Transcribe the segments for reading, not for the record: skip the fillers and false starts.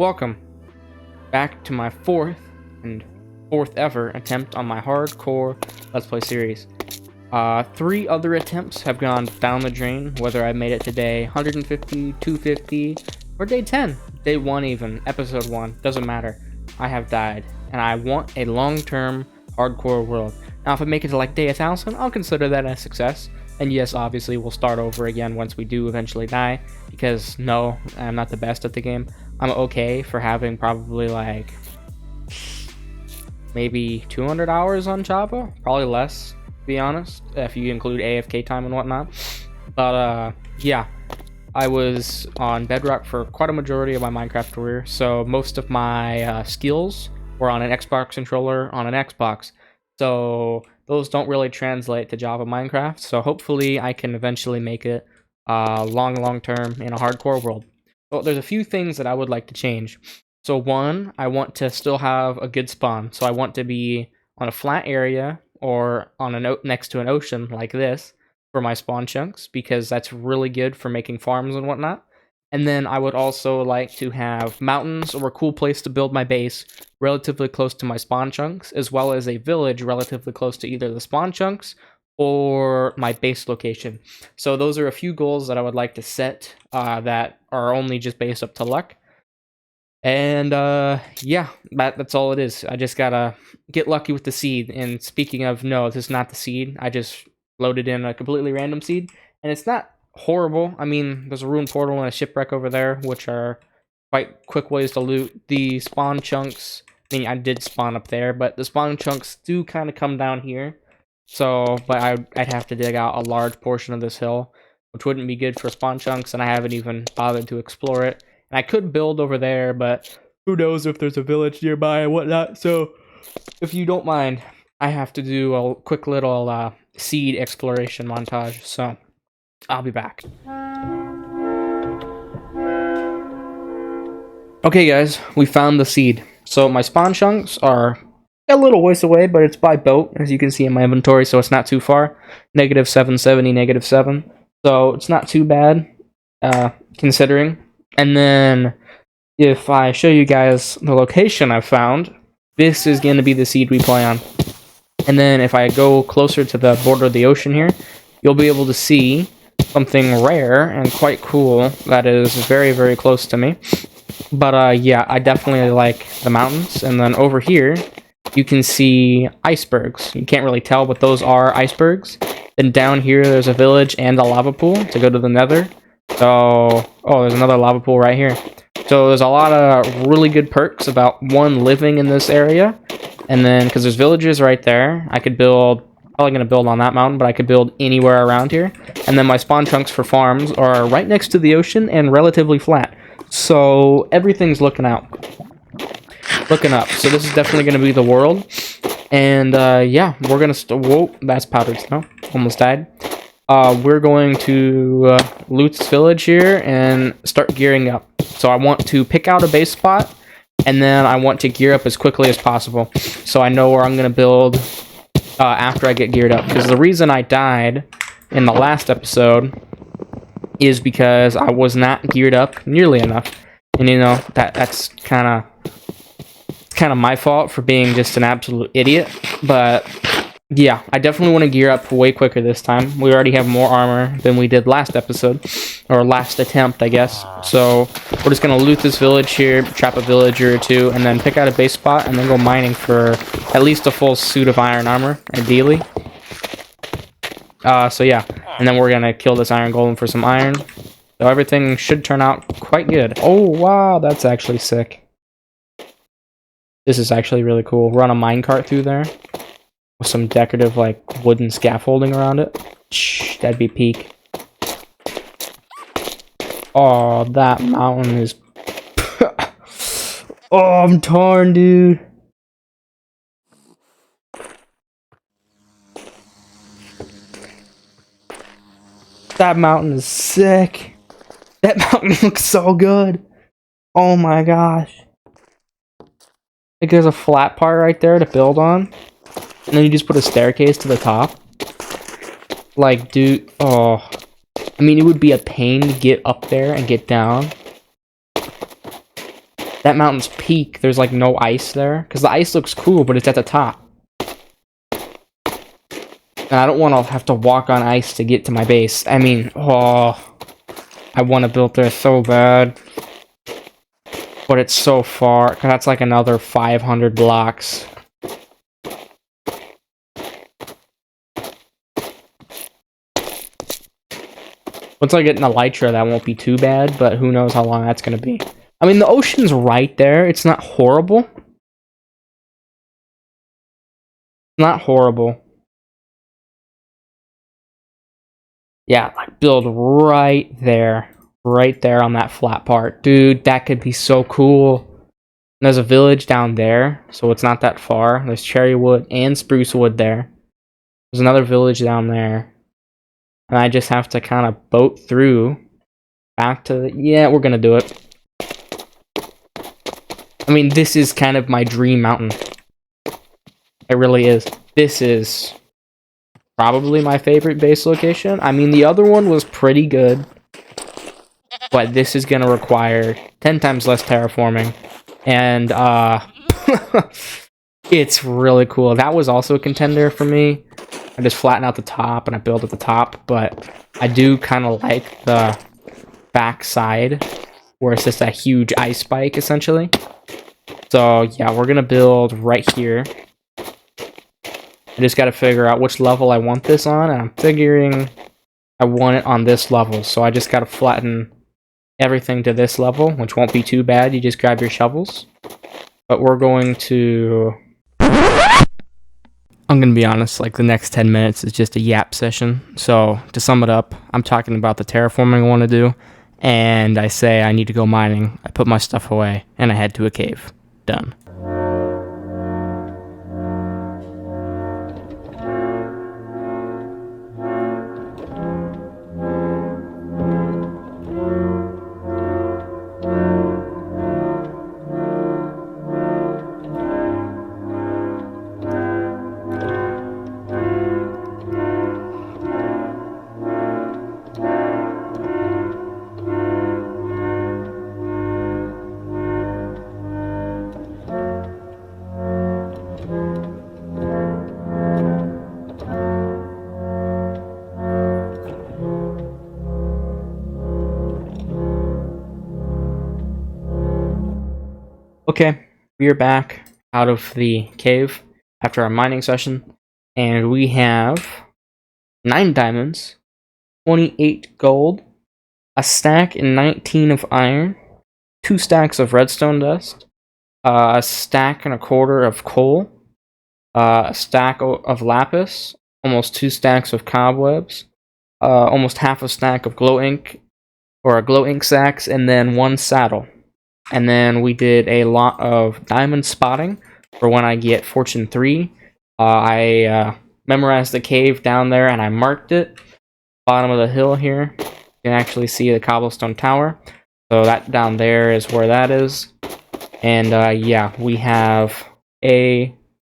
Welcome back to my fourth ever attempt on my hardcore Let's Play series. 3 other attempts have gone down the drain, whether I made it to day 150, 250, or day 10, day 1 even, episode 1, doesn't matter. I have died, and I want a long-term hardcore world. Now if I make it to like day 1000, I'll consider that a success. And yes, obviously we'll start over again once we do eventually die, because no, I'm not the best at the game. I'm okay for having probably like maybe 200 hours on Java, probably less, to be honest, if you include AFK time and whatnot. But yeah, I was on Bedrock for quite a majority of my Minecraft career, so most of my skills were on an Xbox controller on an Xbox. So those don't really translate to Java Minecraft, so hopefully I can eventually make it long term in a hardcore world. Well, there's a few things that I would like to change. So one, I want to still have a good spawn. So I want to be on a flat area or on a next to an ocean like this for my spawn chunks, because that's really good for making farms and whatnot. And then I would also like to have mountains or a cool place to build my base relatively close to my spawn chunks, as well as a village relatively close to either the spawn chunks or my base location. So those are a few goals that I would like to set that are only just based up to luck. And yeah, that's all it is. I just gotta get lucky with the seed. And speaking of, no, this is not the seed. I just loaded in a completely random seed, and it's not horrible. I mean, there's a ruined portal and a shipwreck over there, which are quite quick ways to loot. The spawn chunks, I mean, I did spawn up there, but the spawn chunks do kind of come down here. So, but I'd have to dig out a large portion of this hill, which wouldn't be good for spawn chunks, and I haven't even bothered to explore it. And I could build over there, but who knows if there's a village nearby and whatnot. So, if you don't mind, I have to do a quick little seed exploration montage. So, I'll be back. Okay, guys, we found the seed. So, my spawn chunks are a little ways away, but it's by boat, as you can see in my inventory, so it's not too far. Negative 770, negative 7. So, it's not too bad, considering. And then, if I show you guys the location I've found, this is going to be the seed we play on. And then if I go closer to the border of the ocean here, you'll be able to see something rare and quite cool that is very close to me. But yeah, I definitely like the mountains. And then over here, you can see icebergs. You can't really tell, but those are icebergs. Then down here, there's a village and a lava pool to go to the nether. So, oh, there's another lava pool right here. So there's a lot of really good perks about one living in this area. And then, because there's villages right there, I could build, probably going to build on that mountain, but I could build anywhere around here. And then my spawn chunks for farms are right next to the ocean and relatively flat. So everything's looking out. Looking up. So this is definitely going to be the world. And yeah, we're going to, whoa, that's powdered snow. Almost died. We're going to loot this village here and start gearing up. So I want to pick out a base spot, and then I want to gear up as quickly as possible, so I know where I'm going to build after I get geared up. Because the reason I died in the last episode is because I was not geared up nearly enough. And you know, that's kind of my fault for being just an absolute idiot. But yeah, I definitely want to gear up way quicker this time. We already have more armor than we did last episode, or last attempt, I guess. So we're just going to loot this village here, trap a villager or two, and then pick out a base spot, and then go mining for at least a full suit of iron armor, ideally. So yeah, and then we're going to kill this iron golem for some iron. So everything should turn out quite good. Oh, wow, that's actually sick. This is actually really cool. Run a minecart through there with some decorative, like, wooden scaffolding around it. Shh, that'd be peak. Oh, that mountain is... oh, I'm torn, dude. That mountain is sick. That mountain looks so good. Oh my gosh. Like, there's a flat part right there to build on. And then you just put a staircase to the top. Like, dude, oh. I mean, it would be a pain to get up there and get down. that mountain's peak, there's like no ice there. Because the ice looks cool, but it's at the top. And I don't want to have to walk on ice to get to my base. I mean, oh, I want to build there so bad. But it's so far. Cause that's like another 500 blocks. Once I get an elytra, that won't be too bad, but who knows how long that's going to be. I mean, the ocean's right there. It's not horrible. Not horrible. Yeah, like build right there. Right there on that flat part. Dude, that could be so cool. And there's a village down there, so it's not that far. There's cherry wood and spruce wood there. There's another village down there. And I just have to kind of boat through back to the... Yeah, we're gonna do it. I mean, this is kind of my dream mountain. It really is. This is probably my favorite base location. I mean, the other one was pretty good. But this is gonna require 10 times less terraforming. And, it's really cool. That was also a contender for me. I just flatten out the top and I build at the top, but I do kind of like the back side where it's just a huge ice spike essentially. So yeah, we're gonna build right here. I just gotta figure out which level I want this on, and I'm figuring I want it on this level, so I just gotta flatten everything to this level, which won't be too bad. You just grab your shovels. But we're going to... I'm going to be honest, like the next 10 minutes is just a yap session. So to sum it up, I'm talking about the terraforming I want to do, and I say I need to go mining. I put my stuff away, and I head to a cave. Done. Okay, we are back out of the cave after our mining session, and we have 9 diamonds, 28 gold, a stack and 19 of iron, 2 stacks of redstone dust, a stack and a quarter of coal, a stack of lapis, almost 2 stacks of cobwebs, almost half a stack of glow ink, or glow ink sacks, and then 1 saddle. And then we did a lot of diamond spotting for when I get Fortune 3. I memorized the cave down there and I marked it. Bottom of the hill here. You can actually see the cobblestone tower. So that down there is where that is. And yeah, we have a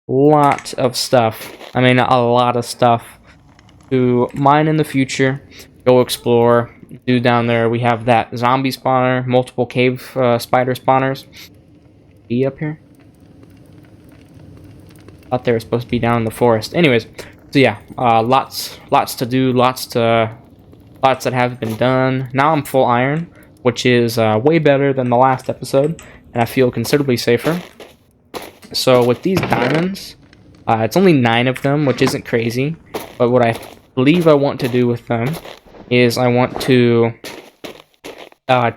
lot of stuff. I mean, a lot of stuff to mine in the future. Go explore. Do down there. We have that zombie spawner, multiple cave spider spawners. Be up here? Thought they were supposed to be down in the forest. Anyways, so yeah, lots to do, lots that have been done. Now I'm full iron, which is way better than the last episode, and I feel considerably safer. So with these diamonds, it's only 9 of them, which isn't crazy, but what I believe I want to do with them is I want to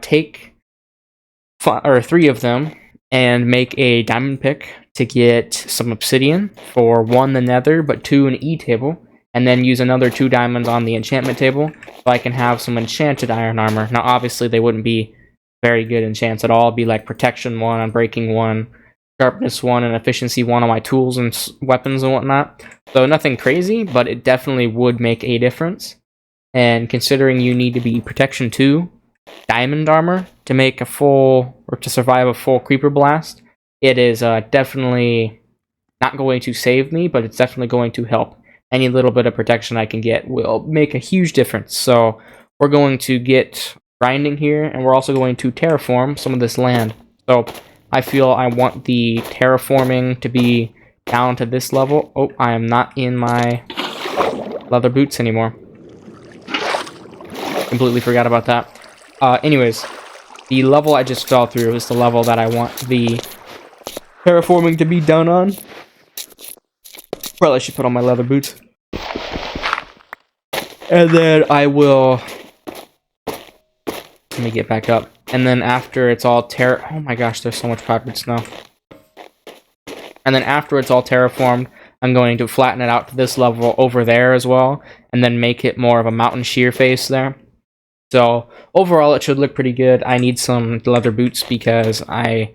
take 3 of them and make a diamond pick to get some obsidian for 1 the nether, but 2 an E-table, and then use another 2 diamonds on the enchantment table so I can have some enchanted iron armor. Now obviously they wouldn't be very good enchants at all. It'd be like protection 1, unbreaking 1, sharpness 1, and efficiency 1 on my tools and weapons and whatnot. So nothing crazy, but it definitely would make a difference. And considering you need to be protection 2 diamond armor to make a full, or to survive a full creeper blast, it is definitely not going to save me, but it's definitely going to help. Any little bit of protection I can get will make a huge difference. So we're going to get grinding here, and we're also going to terraform some of this land. So I feel I want the terraforming to be down to this level. Oh, I am not in my leather boots anymore. Completely forgot about that. Anyways, the level I just fell through is the level that I want the terraforming to be done on. Probably should put on my leather boots. And then I will... Let me get back up. And then after it's all oh my gosh, there's so much powdered snow. And then after it's all terraformed, I'm going to flatten it out to this level over there as well, and then make it more of a mountain sheer face there. So overall, it should look pretty good. I need some leather boots because I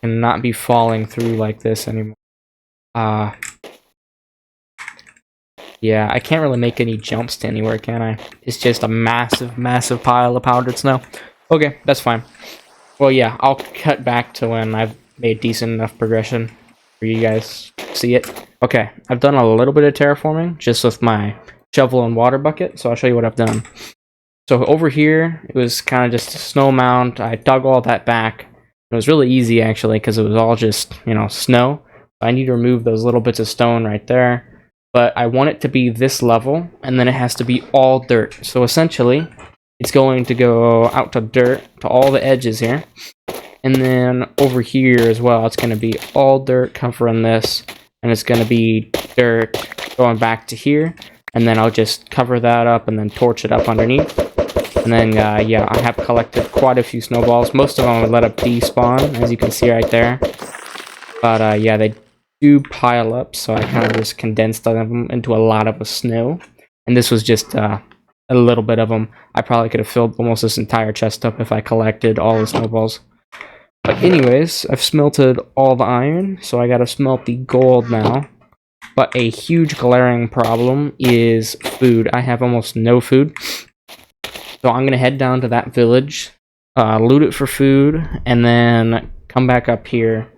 cannot be falling through like this anymore. Yeah, I can't really make any jumps to anywhere, can I? It's just a massive, massive pile of powdered snow. Okay, that's fine. Well, yeah, I'll cut back to when I've made decent enough progression for you guys to see it. Okay, I've done a little bit of terraforming just with my shovel and water bucket, so I'll show you what I've done. So over here, it was kind of just a snow mound. I dug all that back. It was really easy, actually, because it was all just, you know, snow. I need to remove those little bits of stone right there. But I want it to be this level, and then it has to be all dirt. So essentially, it's going to go out to dirt, to all the edges here. And then over here as well, it's going to be all dirt covering this. And it's going to be dirt going back to here. And then I'll just cover that up and then torch it up underneath. And then, yeah, I have collected quite a few snowballs. Most of them I let up despawn, as you can see right there. But, yeah, they do pile up, so I kind of just condensed them into a lot of snow. And this was just a little bit of them. I probably could have filled almost this entire chest up if I collected all the snowballs. But anyways, I've smelted all the iron, so I gotta smelt the gold now. But a huge glaring problem is food. I have almost no food. So I'm gonna head down to that village, loot it for food, and then come back up here.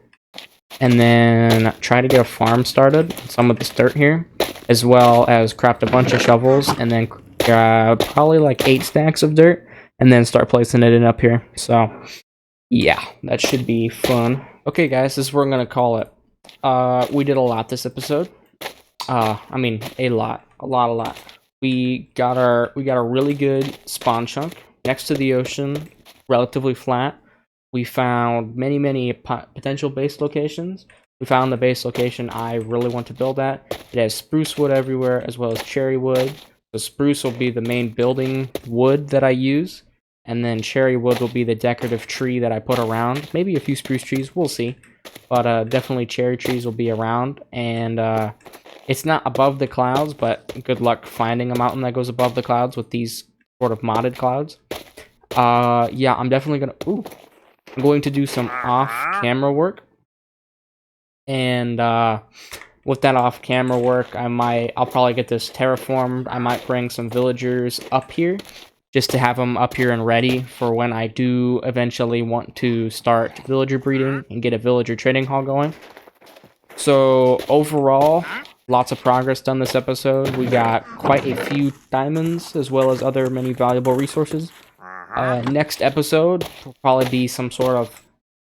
And then try to get a farm started, some of this dirt here, as well as craft a bunch of shovels, and then probably like 8 stacks of dirt, and then start placing it in up here. So, yeah, that should be fun. Okay, guys, this is what I'm gonna call it. We did a lot this episode. I mean, a lot. We got a really good spawn chunk next to the ocean, relatively flat. We found many potential base locations. We found the base location I really want to build at. It has spruce wood everywhere, as well as cherry wood. The spruce will be the main building wood that I use, and then cherry wood will be the decorative tree that I put around. Maybe a few spruce trees, we'll see. But definitely cherry trees will be around, and it's not above the clouds, but good luck finding a mountain that goes above the clouds with these sort of modded clouds. Yeah, I'm definitely gonna... Ooh. I'm going to do some off-camera work, and with that off-camera work, I'll probably get this terraformed. I might bring some villagers up here, just to have them up here and ready for when I do eventually want to start villager breeding and get a villager trading hall going. So overall, lots of progress done this episode. We got quite a few diamonds, as well as other many valuable resources. Next episode will probably be some sort of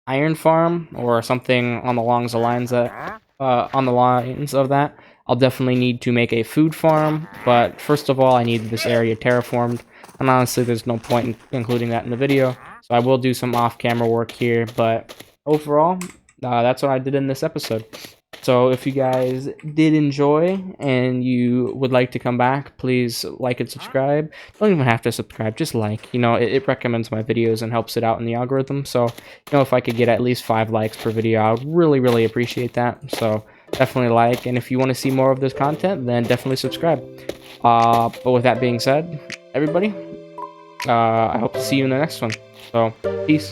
iron farm or something on the lines of that. I'll definitely need to make a food farm, but first of all, I need this area terraformed, and honestly, there's no point in including that in the video, so I will do some off-camera work here, but overall, that's what I did in this episode. So if you guys did enjoy and you would like to come back, please like and subscribe. Don't even have to subscribe, just like. You know, it recommends my videos and helps it out in the algorithm. So, you know, if I could get at least 5 likes per video, I would really appreciate that. So definitely like, and if you want to see more of this content, then definitely subscribe. But with that being said, everybody, I hope to see you in the next one. So, peace.